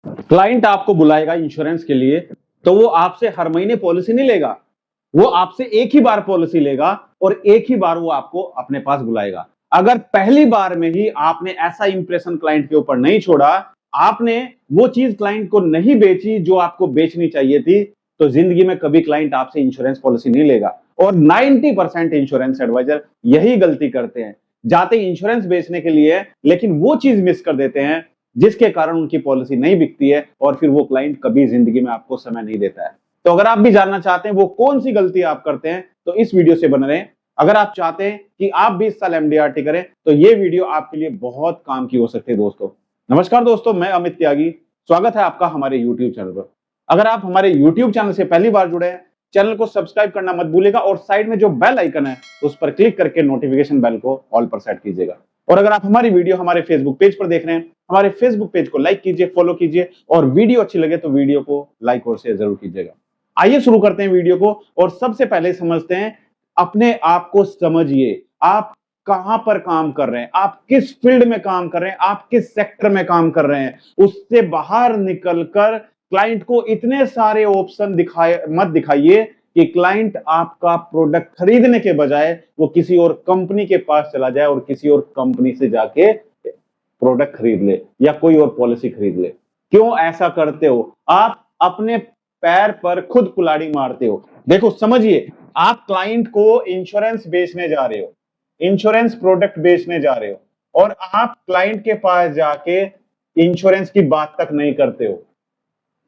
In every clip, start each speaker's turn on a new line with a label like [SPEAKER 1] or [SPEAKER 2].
[SPEAKER 1] Client आपको बुलाएगा insurance के लिए तो वो आपसे हर महीने पॉलिसी नहीं लेगा, वो आपसे एक ही बार पॉलिसी लेगा और एक ही बार वो आपको अपने पास बुलाएगा। अगर पहली बार में ही आपने ऐसा इंप्रेशन क्लाइंट के ऊपर नहीं छोड़ा, आपने वो चीज क्लाइंट को नहीं बेची जो आपको बेचनी चाहिए थी, तो जिंदगी में कभी क्लाइंट आपसे इंश्योरेंस पॉलिसी नहीं लेगा। और 90% इंश्योरेंस एडवाइजर यही गलती करते हैं, जाते इंश्योरेंस बेचने के लिए लेकिन वो चीज मिस कर देते हैं जिसके कारण उनकी पॉलिसी नहीं बिकती है और फिर वो क्लाइंट कभी जिंदगी में आपको समय नहीं देता है। तो अगर आप भी जानना चाहते हैं वो कौन सी गलती आप करते हैं तो इस वीडियो से बने रहें। अगर आप चाहते हैं कि आप भी इस साल एमडीआरटी करें तो ये वीडियो आपके लिए बहुत काम की हो सकती है दोस्तों। नमस्कार दोस्तों, मैं अमित त्यागी, स्वागत है आपका हमारे यूट्यूब चैनल पर। अगर आप हमारे यूट्यूब चैनल से पहली बार जुड़े हैं, चैनल को सब्सक्राइब करना मत भूलिएगा और साइड में जो बेल आइकन है उस पर क्लिक करके नोटिफिकेशन बेल को ऑल पर सेट कीजिएगा। और अगर आप हमारी वीडियो हमारे फेसबुक पेज पर देख रहे हैं, हमारे फेसबुक पेज को लाइक कीजिए, फॉलो कीजिए और वीडियो अच्छी लगे तो वीडियो को लाइक और शेयर जरूर कीजिएगा। आइए शुरू करते हैं वीडियो को और सबसे पहले समझते हैं, अपने आप को समझिए। आप कहां पर काम कर रहे हैं, आप किस फील्ड में काम कर रहे हैं, आप किस सेक्टर में काम कर रहे हैं, उससे बाहर निकलकर क्लाइंट को इतने सारे ऑप्शन मत दिखाइए कि क्लाइंट आपका प्रोडक्ट खरीदने के बजाय वो किसी और कंपनी के पास चला जाए और किसी और कंपनी से जाके प्रोडक्ट खरीद ले या कोई और पॉलिसी खरीद ले। क्यों ऐसा करते हो? आप अपने पैर पर खुद कुल्हाड़ी मारते हो। देखो समझिए, आप क्लाइंट को इंश्योरेंस बेचने जा रहे हो, इंश्योरेंस प्रोडक्ट बेचने जा रहे हो और आप क्लाइंट के पास जाके इंश्योरेंस की बात तक नहीं करते हो।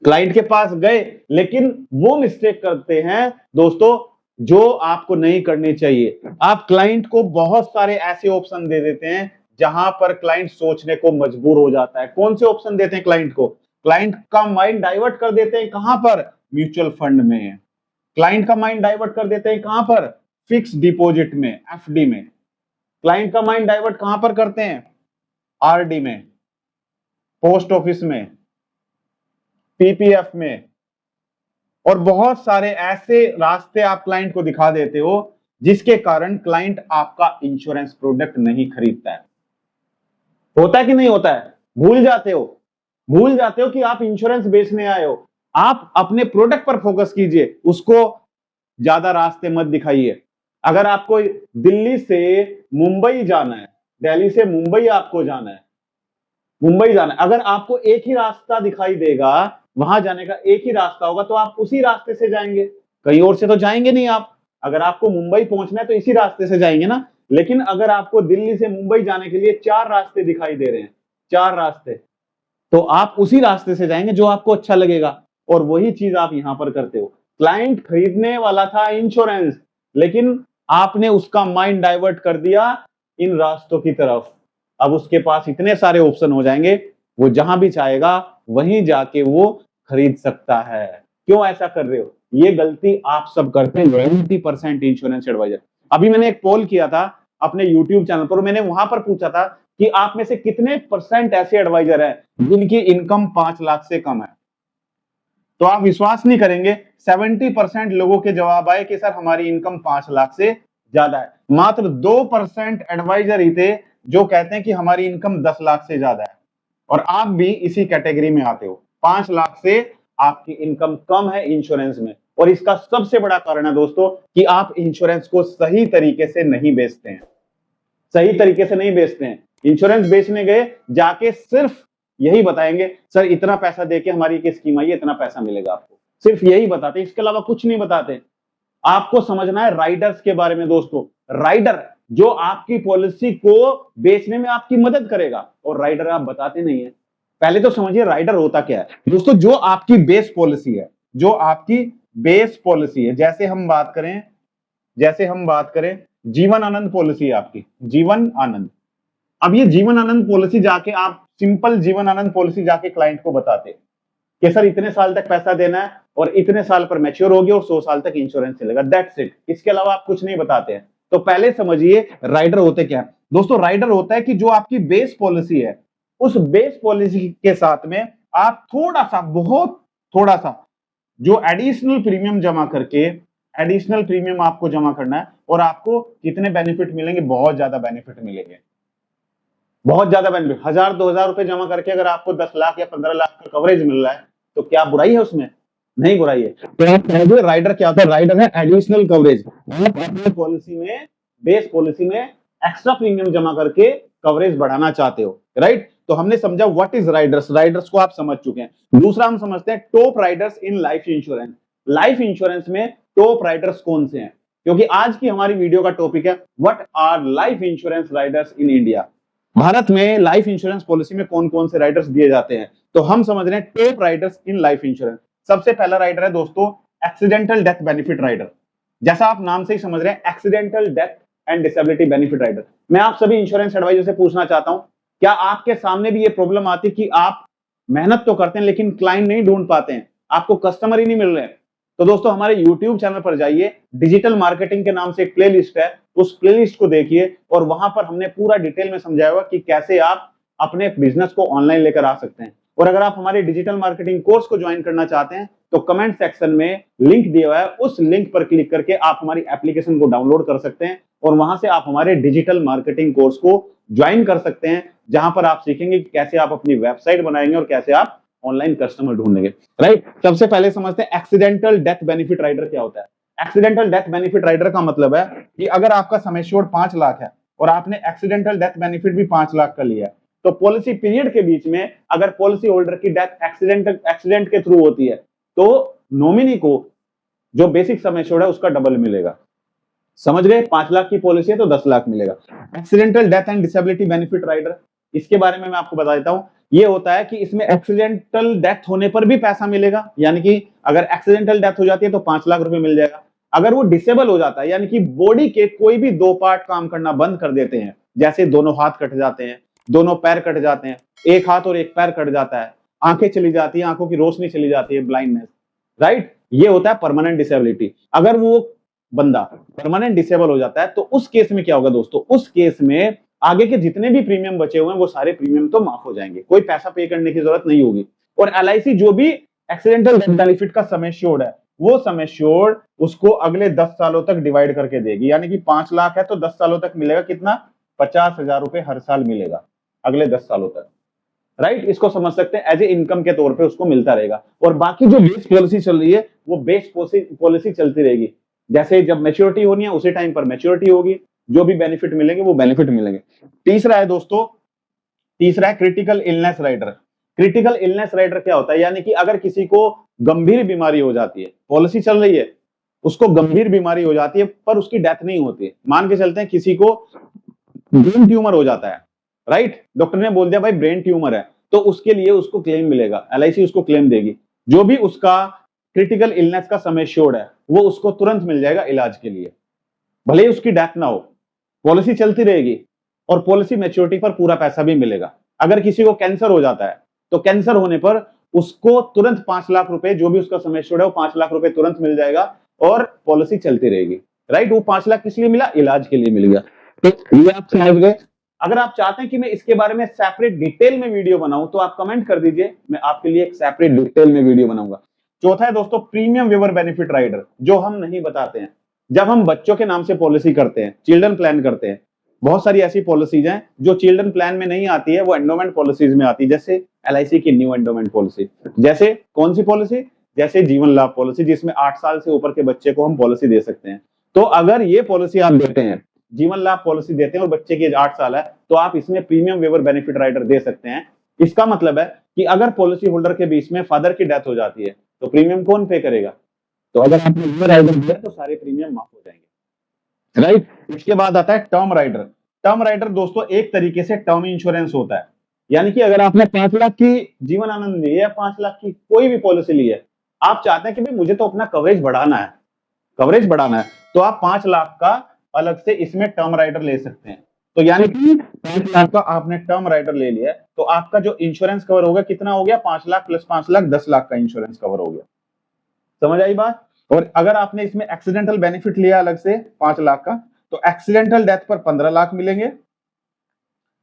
[SPEAKER 1] क्लाइंट के पास गए लेकिन वो मिस्टेक करते हैं दोस्तों जो आपको नहीं करनी चाहिए। आप क्लाइंट को बहुत सारे ऐसे ऑप्शन दे देते हैं जहां पर क्लाइंट सोचने को मजबूर हो जाता है। कौन से ऑप्शन देते हैं क्लाइंट को? क्लाइंट का माइंड डाइवर्ट कर देते हैं कहां पर? म्यूचुअल फंड में। क्लाइंट का माइंड डाइवर्ट कर देते हैं कहां पर? फिक्स डिपॉजिट में, एफडी में। क्लाइंट का माइंड डाइवर्ट कहां पर करते हैं? आरडी में, पोस्ट ऑफिस में, पीपीएफ में और बहुत सारे ऐसे रास्ते आप क्लाइंट को दिखा देते हो जिसके कारण क्लाइंट आपका इंश्योरेंस प्रोडक्ट नहीं खरीदता है। होता है कि नहीं होता है? भूल जाते हो कि आप इंश्योरेंस बेचने आए हो। आप अपने प्रोडक्ट पर फोकस कीजिए, उसको ज्यादा रास्ते मत दिखाइए। अगर आपको दिल्ली से मुंबई जाना है, दिल्ली से मुंबई आपको जाना है, मुंबई जाना है, अगर आपको एक ही रास्ता दिखाई देगा, वहां जाने का एक ही रास्ता होगा तो आप उसी रास्ते से जाएंगे, कहीं और से तो जाएंगे नहीं आप। अगर आपको मुंबई पहुंचना है तो इसी रास्ते से जाएंगे ना। लेकिन अगर आपको दिल्ली से मुंबई जाने के लिए 4 रास्ते दिखाई दे रहे हैं, 4 रास्ते, तो आप उसी रास्ते से जाएंगे जो आपको अच्छा लगेगा। और वही चीज आप यहां पर करते हो। क्लाइंट खरीदने वाला था इंश्योरेंस लेकिन आपने उसका माइंड डाइवर्ट कर दिया इन रास्तों की तरफ। अब उसके पास इतने सारे ऑप्शन हो जाएंगे, वो जहां भी चाहेगा वहीं जाके वो खरीद सकता है। क्यों ऐसा कर रहे हो? ये गलती आप सब करते हैं 90% इंश्योरेंस एडवाइजर। अभी मैंने एक पोल किया था अपने यूट्यूब चैनल पर, मैंने वहां पर पूछा था कि आप में से कितने परसेंट ऐसे एडवाइजर हैं जिनकी इनकम 5 लाख से कम है। तो आप विश्वास नहीं करेंगे, 70% लोगों के जवाब आए कि सर हमारी इनकम 5 लाख से ज्यादा है। मात्र 2% एडवाइजर ही थे जो कहते हैं कि हमारी इनकम 10 लाख से ज्यादा है। और आप भी इसी कैटेगरी में आते हो, 5 लाख से आपकी इनकम कम है इंश्योरेंस में। और इसका सबसे बड़ा कारण है दोस्तों कि आप इंश्योरेंस को सही तरीके से नहीं बेचते हैं, सही तरीके से नहीं बेचते हैं। इंश्योरेंस बेचने गए, जाके सिर्फ यही बताएंगे सर इतना पैसा देके हमारी एक स्कीम आई है, इतना पैसा मिलेगा आपको, सिर्फ यही बताते, इसके अलावा कुछ नहीं बताते। आपको समझना है राइडर्स के बारे में दोस्तों। राइडर जो आपकी पॉलिसी को बेचने में आपकी मदद करेगा और राइडर आप बताते नहीं है। पहले तो समझिए राइडर होता क्या है दोस्तों। जो आपकी बेस पॉलिसी है, जो आपकी बेस पॉलिसी है, जैसे हम बात करें जीवन आनंद पॉलिसी है आपकी, जीवन आनंद। अब ये जीवन आनंद पॉलिसी जाके आप सिंपल जीवन आनंद पॉलिसी जाके क्लाइंट को बताते कि सर इतने साल तक पैसा देना है और इतने साल पर मैच्योर हो गया और 100 साल तक इंश्योरेंस चलेगा, दैट्स इट। इसके अलावा आप कुछ नहीं बताते हैं। तो पहले समझिए राइडर होते क्या है दोस्तों। राइडर होता है कि जो आपकी बेस पॉलिसी है, उस बेस पॉलिसी के साथ में आप थोड़ा सा, बहुत थोड़ा सा जो एडिशनल प्रीमियम जमा करके, एडिशनल प्रीमियम आपको जमा करना है और आपको कितने बेनिफिट मिलेंगे? बहुत ज्यादा बेनिफिट मिलेंगे, बहुत ज्यादा बेनिफिट। 1000-2000 रुपए जमा करके अगर आपको 10 लाख या 15 लाख कवरेज मिल रहा है, तो क्या बुराई है उसमें? नहीं बुराई है। तो आप कहोगे राइडर क्या होता है? राइडर है एडिशनल कवरेज। आप अपने पॉलिसी में, बेस पॉलिसी में एक्स्ट्रा प्रीमियम जमा करके कवरेज बढ़ाना चाहते हो, राइट? तो हमने समझा व्हाट इज राइडर्स, राइडर्स को आप समझ चुके हैं। दूसरा हम समझते हैं top Riders in life insurance. Life insurance में टॉप राइडर्स कौन से हैं? क्योंकि आज की हमारी वीडियो का टॉपिक है what our life insurance Riders in India. Bharat में लाइफ इंश्योरेंस पॉलिसी में कौन कौन से राइडर्स दिए जाते हैं, तो हम समझ रहे हैं top Riders in life insurance. सबसे पहला राइडर है दोस्तों एक्सीडेंटल डेथ बेनिफिट राइडर। जैसा आप नाम से ही समझ रहे हैं, accidental death and disability benefit rider. मैं आप सभी इंश्योरेंस एडवाइजर से पूछना चाहता हूं, क्या आपके सामने भी ये प्रॉब्लम आती है कि आप मेहनत तो करते हैं लेकिन क्लाइंट नहीं ढूंढ पाते हैं, आपको कस्टमर ही नहीं मिल रहे हैं? तो दोस्तों हमारे YouTube चैनल पर जाइए, डिजिटल मार्केटिंग के नाम से एक प्लेलिस्ट है, उस प्लेलिस्ट को देखिए और वहां पर हमने पूरा डिटेल में समझाया हुआ कि कैसे आप अपने बिजनेस को ऑनलाइन लेकर आ सकते हैं। और अगर आप हमारे डिजिटल मार्केटिंग कोर्स को ज्वाइन करना चाहते हैं तो कमेंट सेक्शन में लिंक दिया हुआ है, उस लिंक पर क्लिक करके आप हमारी एप्लीकेशन को डाउनलोड कर सकते हैं और वहां से आप हमारे डिजिटल मार्केटिंग कोर्स को ज्वाइन कर सकते हैं, जहां पर आप सीखेंगे कि कैसे आप अपनी वेबसाइट बनाएंगे और कैसे आप ऑनलाइन कस्टमर ढूंढेंगे, राइट? सबसे पहले समझते हैं एक्सीडेंटल डेथ बेनिफिट राइडर क्या होता है। एक्सीडेंटल डेथ बेनिफिट राइडर का मतलब है कि अगर आपका सम एश्योर्ड 5 लाख है और आपने एक्सीडेंटल डेथ बेनिफिट भी 5 लाख का लिया है, तो पॉलिसी पीरियड के बीच में अगर पॉलिसी होल्डर की डेथ एक्सीडेंट के थ्रू होती है तो नॉमिनी को जो बेसिक सम एश्योर्ड है उसका डबल मिलेगा। समझ गए? 5 लाख की पॉलिसी है तो 10 लाख मिलेगा। Accidental death and disability benefit rider, इसके बारे में मैं आपको बता देता हूं। ये होता है कि इसमें एक्सीडेंटल डेथ होने पर भी पैसा मिलेगा, यानी कि अगर एक्सीडेंटल डेथ हो जाती है तो 5 लाख रुपए मिल जाएगा। अगर वो डिसेबल हो जाता है, यानी कि बॉडी के कोई भी 2 पार्ट काम करना बंद कर देते हैं, जैसे दोनों हाथ कट जाते हैं, दोनों पैर कट जाते हैं, एक हाथ और एक पैर कट जाता है, आंखें चली जाती है, आंखों की रोशनी चली जाती है, ब्लाइंडनेस, राइट? ये होता है परमानेंट डिसेबिलिटी। अगर वो बंदा परमानेंट डिसेबल हो जाता है तो उस केस में क्या होगा दोस्तों? उस केस में आगे के जितने भी प्रीमियम बचे हुए हैं वो सारे प्रीमियम तो माफ हो जाएंगे, कोई पैसा पे करने की जरूरत नहीं होगी। और एलआईसी जो भी एक्सीडेंटल डेथ बेनिफिट का सम एश्योर्ड है, वो सम एश्योर्ड उसको अगले 10 सालों तक डिवाइड करके देगी, यानी कि 5 लाख है तो 10 सालों तक मिलेगा कितना? 50,000 रुपए हर साल मिलेगा अगले 10 सालों तक, राइट? इसको समझ सकते हैं, एज ए इनकम के तौर पे उसको मिलता रहेगा। और बाकी जो बेस पॉलिसी चल रही है वो बेस पॉलिसी चलती रहेगी, जैसे जब मैच्योरिटी होनी है उसी टाइम पर मैच्योरिटी होगी, जो भी बेनिफिट मिलेंगे वो बेनिफिट मिलेंगे। तीसरा है दोस्तों, तीसरा है critical illness rider. Critical illness rider क्या होता है? यानी कि अगर किसी को गंभीर बीमारी हो जाती है, पॉलिसी चल रही है, उसको गंभीर बीमारी हो जाती है पर उसकी डेथ नहीं होती है। मान के चलते हैं किसी को ब्रेन ट्यूमर हो जाता है, राइट? डॉक्टर ने बोल दिया भाई ब्रेन ट्यूमर है, तो उसके लिए उसको क्लेम मिलेगा, एलआईसी उसको क्लेम देगी। जो भी उसका क्रिटिकल इलनेस का सम एश्योर्ड है वो उसको तुरंत मिल जाएगा इलाज के लिए, भले ही उसकी डेथ ना हो, पॉलिसी चलती रहेगी और पॉलिसी मैच्योरिटी पर पूरा पैसा भी मिलेगा। अगर किसी को कैंसर हो जाता है तो कैंसर होने पर उसको तुरंत 5 लाख रुपए, जो भी उसका सम एश्योर्ड है वो 5 लाख रुपए तुरंत मिल जाएगा और पॉलिसी चलती रहेगी, राइट? वो 5 लाख किस लिए मिला? इलाज के लिए मिल गया। तो ये आप समझ गए। अगर आप चाहते हैं कि मैं इसके बारे में सेपरेट डिटेल में वीडियो बनाऊं तो आप कमेंट कर दीजिए, मैं आपके लिए एक सेपरेट डिटेल में वीडियो बनाऊंगा। चौथा है दोस्तों प्रीमियम वेवर बेनिफिट राइडर, जो हम नहीं बताते हैं। जब हम बच्चों के नाम से पॉलिसी करते हैं, चिल्ड्रन प्लान करते हैं, बहुत सारी ऐसी पॉलिसीज हैं जो चिल्ड्रन प्लान में नहीं आती है, वो एंडोमेंट पॉलिसीज में आती है, जैसे एलआईसी की न्यू एंडोमेंट पॉलिसी। जैसे कौन सी पॉलिसी? जैसे जीवन लाभ पॉलिसी, जिसमें 8 साल से ऊपर के बच्चे को हम पॉलिसी दे सकते हैं। तो अगर ये पॉलिसी आप देते हैं, जीवन लाभ पॉलिसी देते हैं और बच्चे की एज 8 साल है, तो आप इसमें प्रीमियम वेवर बेनिफिट राइडर दे सकते हैं। इसका मतलब है कि अगर पॉलिसी होल्डर के बीच में फादर की डेथ हो जाती है तो प्रीमियम कौन पे करेगा? तो अगर आपने वेवर राइडर दिया तो सारे प्रीमियम माफ हो जाएंगे, राइट? इसके बाद आता है टर्म राइडर। टर्म राइडर दोस्तों एक तरीके से टर्म इंश्योरेंस होता है, यानी कि अगर आपने 5 लाख की जीवन आनंद ली है, 5 लाख की कोई भी पॉलिसी ली है, आप चाहते हैं कि भाई मुझे तो अपना कवरेज बढ़ाना है, कवरेज बढ़ाना है, तो आप 5 लाख का अलग से इसमें टर्म राइडर ले सकते हैं। तो यानी कि 5 लाख का आपने टर्म राइडर ले लिया तो आपका जो इंश्योरेंस कवर होगा कितना हो गया? 5 लाख प्लस 5 लाख 10 लाख का इंश्योरेंस कवर हो गया। समझ आई बात? और अगर आपने इसमें एक्सीडेंटल बेनिफिट लिया अलग से 5 लाख का, तो एक्सीडेंटल डेथ पर 15 लाख मिलेंगे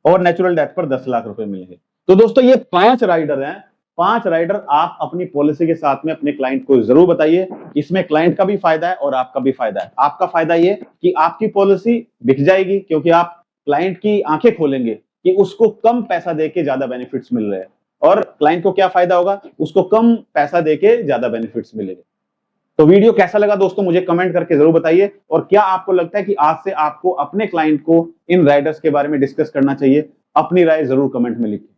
[SPEAKER 1] और नेचुरल डेथ पर 10 लाख रुपए मिलेंगे। तो दोस्तों ये 5 राइडर हैं। 5 राइडर आप अपनी पॉलिसी के साथ में अपने क्लाइंट को जरूर बताइए। इसमें क्लाइंट का भी फायदा है और आपका भी फायदा है। आपका फायदा ये कि आपकी पॉलिसी बिक जाएगी, क्योंकि आप क्लाइंट की आंखें खोलेंगे कि उसको कम पैसा देके ज्यादा बेनिफिट्स मिल रहे हैं। और क्लाइंट को क्या फायदा होगा, उसको कम पैसा देके ज्यादा बेनिफिट्स मिलेंगे। तो वीडियो कैसा लगा दोस्तों, मुझे कमेंट करके जरूर बताइए। और क्या आपको लगता है कि आज से आपको अपने क्लाइंट को इन राइडर्स के बारे में डिस्कस करना चाहिए? अपनी राय जरूर कमेंट में लिखिए।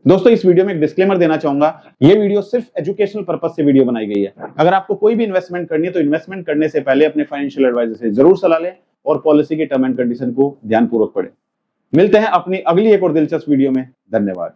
[SPEAKER 1] दोस्तों इस वीडियो में एक डिस्क्लेमर देना चाहूंगा, ये वीडियो सिर्फ एजुकेशनल पर्पस से वीडियो बनाई गई है। अगर आपको कोई भी इन्वेस्टमेंट करनी है तो इन्वेस्टमेंट करने से पहले अपने फाइनेंशियल एडवाइजर से जरूर सलाह लें और पॉलिसी की टर्म एंड कंडीशन को ध्यानपूर्वक पढ़ें। मिलते हैं अपनी अगली एक और दिलचस्प वीडियो में। धन्यवाद।